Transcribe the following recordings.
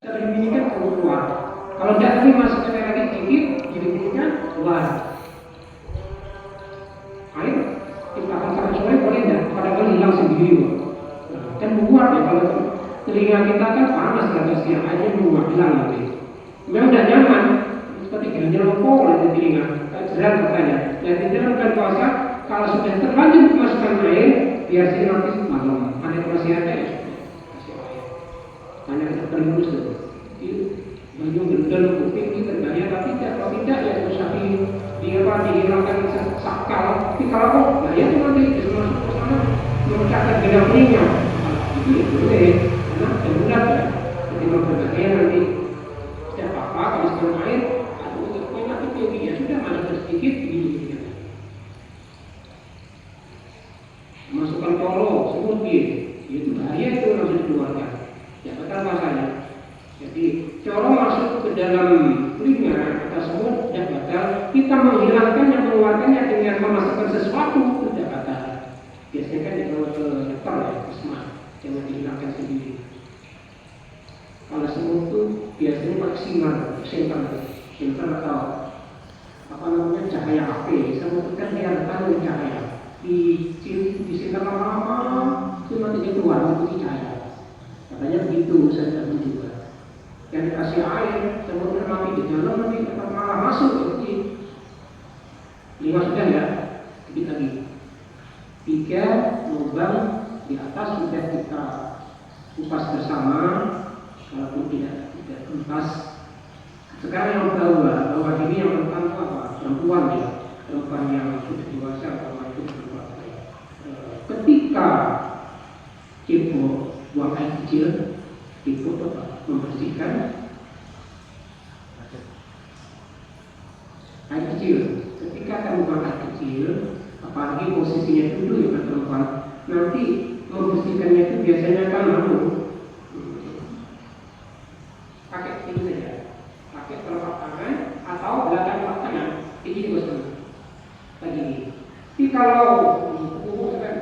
Ini kan keluar. Kalau tidak tapi masukkan lagi sedikit, jadi bunyinya keluar. Air kita akan pakai sore boleh tidak? Kadang-kadang hilang sendiri, kan menguap ya kalau telinga kita kan panas atasnya, airnya menguap hilang nanti. Memang tidak nyaman, seperti ganjil rokok oleh telinga, jerat katanya. Dan di dalam bulan puasa, kalau sudah terlanjur memasukkan air, biasanya nanti malam. Ada masih ada ya? Hanya kita terus tuh. Baju gendel kuping itu terbayar, tapi kalau tidak ya susah dihilangkan sakal. Tapi kalau ya itu nanti masuk ke sana memecahkan genang minyak. Itu ya boleh, karena terbulat ya. Jadi mau berbagai nanti tidak apa-apa kalau sekarang air atau untuk banyak itu ya sudah masuk sedikit begini. Masukkan colo, semut itu bahaya itu langsung dikeluarkan. Ya betul masanya. Jadi colo masuk ke dalam telinga atau semut tidak batal. Kita menghilangkannya, mengeluarkannya dengan memasukkan sesuatu tidak batal. Biasanya kan dibawa ke dokter ya, puskesmas, jangan dihilangkan sendiri. Kalau semut itu biasanya maksimal, simpan atau apa namanya cahaya HP. Semut itu kan dia tahu cahaya. Disimpan lama-lama, itu nanti dia keluar mengikuti cahaya. Katanya begitu, saya tidak juga. Yang dikasih air, semutnya mati di dalam nanti malah masuk jadi 5 sudah ya, sedikit lagi 3 lubang di atas sudah kita kupas bersama, kalaupun tidak kupas. Sekarang yang bawah ini yang tentang apa? Perempuan ya, perempuan yang sudah dewasa atau itu perempuan. Ketika cebok buang air kecil, itu apa? Membersihkan air kecil. Ketika kamu buang air kecil, apalagi posisinya duduk ya perempuan, nanti membersihkannya itu biasanya kan pakai ini saja, pakai telapak tangan atau belakang telapak tangan, ini juga lagi. Tapi kalau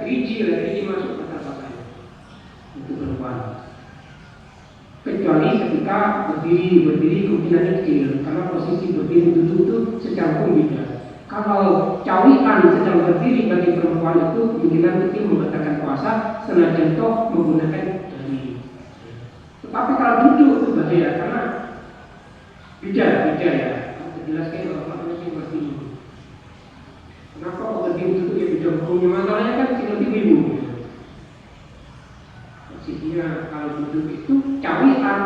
gerigi masuk ke telapak tangan, itu perempuan. Kecuali ketika berdiri kemungkinannya kecil, karena posisi berdiri duduk itu secara beda. Kalau cawikan sedang berdiri bagi perempuan itu kemungkinan kecil membatalkan puasa, senajan toh menggunakan jari. Tetapi kalau duduk itu bahaya karena beda ya. Harus dijelaskan bahwa manusia berdiri. Kenapa berdiri duduk ya beda hukumnya? Masalahnya kan tinggal di ibu. Posisinya kalau duduk itu cawikan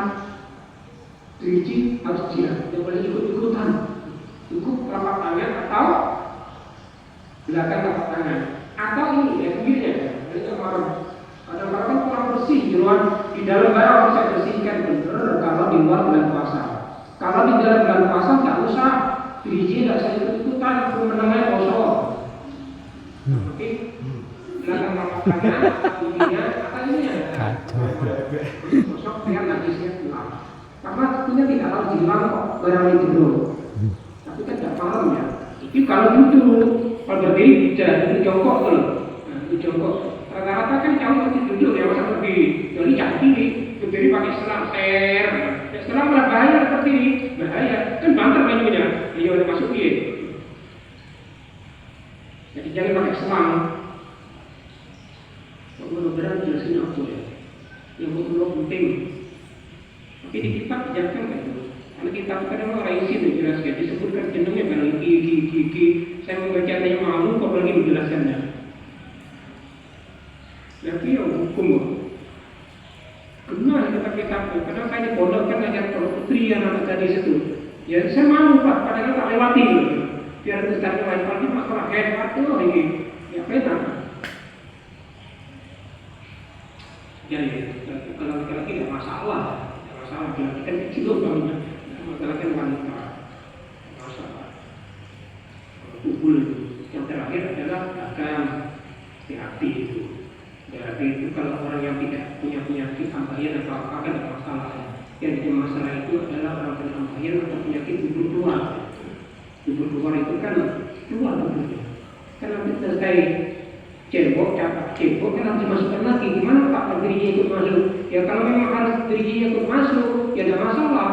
gerigi harus dia, tidak boleh ikut-ikutan. Cukup telapak tangan atau belakang telapak tangan atau ini ya pinggirnya. Jadi kadang-kadang kan kurang bersih di dalam barang harus saya bersihkan benar kalau di luar bulan puasa. Kalau di dalam bulan puasa tidak usah gerigi, tidak usah ikut-ikutan, menengah kosong. Oke, belakang telapak tangan, pinggirnya apa ini ya? Kosong biar nanti siap pulang. Karena tentunya tidak harus hilang kok barang itu dulu. Tapi kan tidak paham ya. Itu kalau duduk, kalau berdiri bisa duduk jongkok tuh. Nah, itu jongkok. Rata-rata kan kamu masih duduk ya masa berdiri. Jadi jangan diri, berdiri pakai selang ser. Ya, selang malah bahaya berdiri, bahaya. Kan banter bajunya, dia udah masuk dia. Jadi jangan pakai selang. Mudah-mudahan jelasin aku ya. Yang betul penting. Tapi di kitab dijelaskan kan itu. Karena kitab kadang orang isi menjelaskan, disebutkan jenengnya kan gigi. Saya membacanya malu kok lagi menjelaskannya. Tapi yang hukum kok. Kenal kitab. Kadang saya di pondok kan ngajar kalau putri yang anak tadi situ. Ya saya malu Pak, kadang tak lewati. Biar ustaz lain lagi masalah hebat tuh ini. Ya pernah. Jadi kalau laki-laki tidak masalah. Masalah kita kan kecil banget, masalah kan wanita, masalah kubul itu. Yang terakhir adalah dagang hati itu. Berarti itu kalau orang yang tidak punya penyakit ambayan atau apa kan ada masalah. Yang jadi masalah itu adalah orang punya ambayan atau penyakit dubur keluar. Dubur keluar itu kan keluar duburnya. Kan nanti selesai cebok kan harus dimasukkan lagi. Gimana Pak kalau dirinya ikut masuk? Ya kalau memang harus dirinya ikut masuk, ya ada masalah.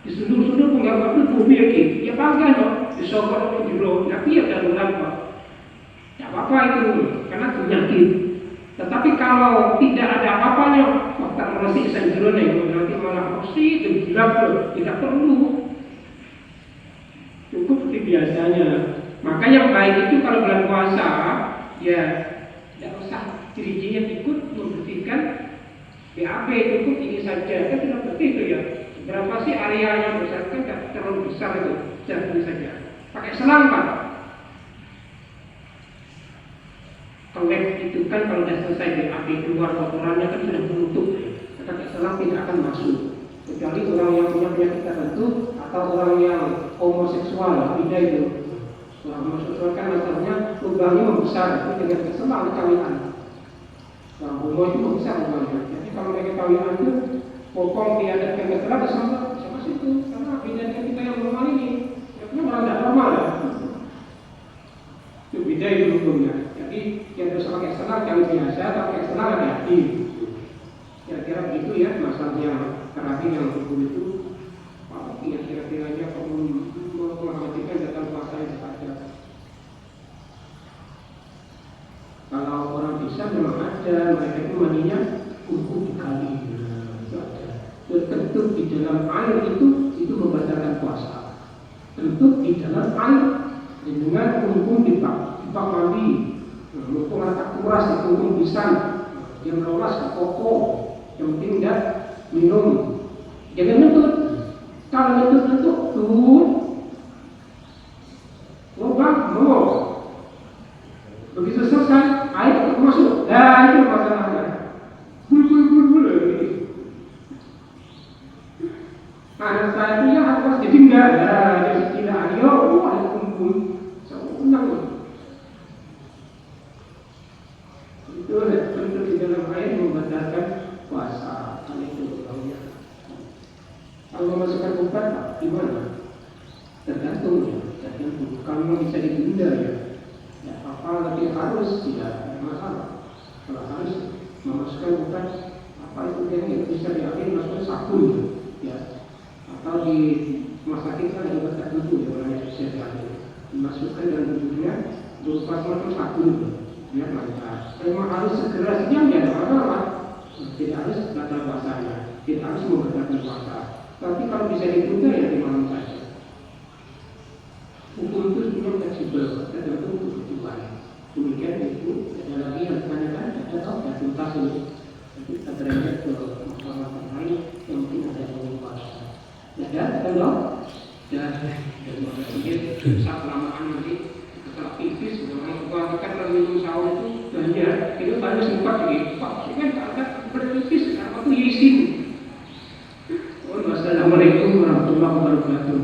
Di sudut-sudut penggabung itu tubuh ya bangga dong, disokong di jero, tapi ya darurat kok. Tidak apa-apa itu, karena penyakit. Tetapi kalau tidak ada apa-apanya, maka merosik sanjurone, nanti malah merosik dan gila, tidak perlu. Cukup seperti biasanya. Maka yang baik itu kalau bulan puasa, ya tidak usah ciri-cirinya ikut membersihkan BAB, cukup ini saja. Kan tidak seperti itu ya. Berapa sih area yang besar, kan tidak terlalu besar itu, jadi saja. Pakai selang Pak. Kelek itu kan kalau sudah selesai BAB keluar kotorannya kan sudah menutup. Pakai selang tidak akan masuk. Kecuali orang yang punya penyakit tertentu atau orang yang homoseksual, tidak itu. Orang homoseksual kan masalahnya lubangnya membesar, itu dengan selang kawinan. Orang homo itu membesar lubangnya. Jadi kalau mereka kawinan itu pokok diadakan ke telah sama situ, karena beda dengan kita yang normal ini. Karena orang tidak normal ya. Itu beda itu hukumnya. Jadi yang harus pakai selang kali biasa, pakai selang hati-hati. Kira-kira begitu ya masalahnya terakhir yang hukum itu. Apalagi yang kira-kiranya perlu memperhatikan datang puasa yang saja. Kalau orang bisa memang ada, mereka itu mandinya hukum dikali. Tertentu di dalam air itu membatalkan puasa. Tentu di dalam air dengan kumpul di bak mandi, kumpul rata kuras, kumpul pisang, yang lolos ke koko, yang penting tidak minum. Jangan nutut. Kalau nutut tuh lubang mau. Begitu selesai air masuk. Nah itu masalahnya. Bul. Nah, saya punya harus jadi enggak ada, jadi tidak ada, ada kumpul, senang. Itu tentu di dalam air membatalkan puasa. Hal itu tahunya. Kalau memasukkan obat, gimana? Tergantung ya, tergantung. Kalau bisa ditunda ya, ya apa lebih harus tidak masalah. Kalau harus memasukkan obat, apa itu yang bisa diambil masukkan sabun ya. Atau di rumah sakit kan ada obat tertentu ya orang yang bisa dimasukkan dalam tubuhnya berupa semacam sabun biar lancar. Memang harus segera siang ya, ada masalah. Tidak harus batal puasanya, tidak harus membatalkan puasa. Tapi kalau bisa ditunda ya di malam saja. Hukum itu sebenarnya fleksibel, tergantung kebutuhan. Demikian itu ada lagi yang ditanyakan, ada atau tidak tuntas ini. Jadi kita berangkat ke masalah lain yang mungkin ada yang puasa. Ya, kalau dan sedikit susah kelamaan nanti setelah pipis, kebanyakan kalau minum sahur itu banyak, itu banyak sempat gitu. Pak, ini kan ada berpipis, apa tuh yisin? Wassalamualaikum warahmatullahi wabarakatuh.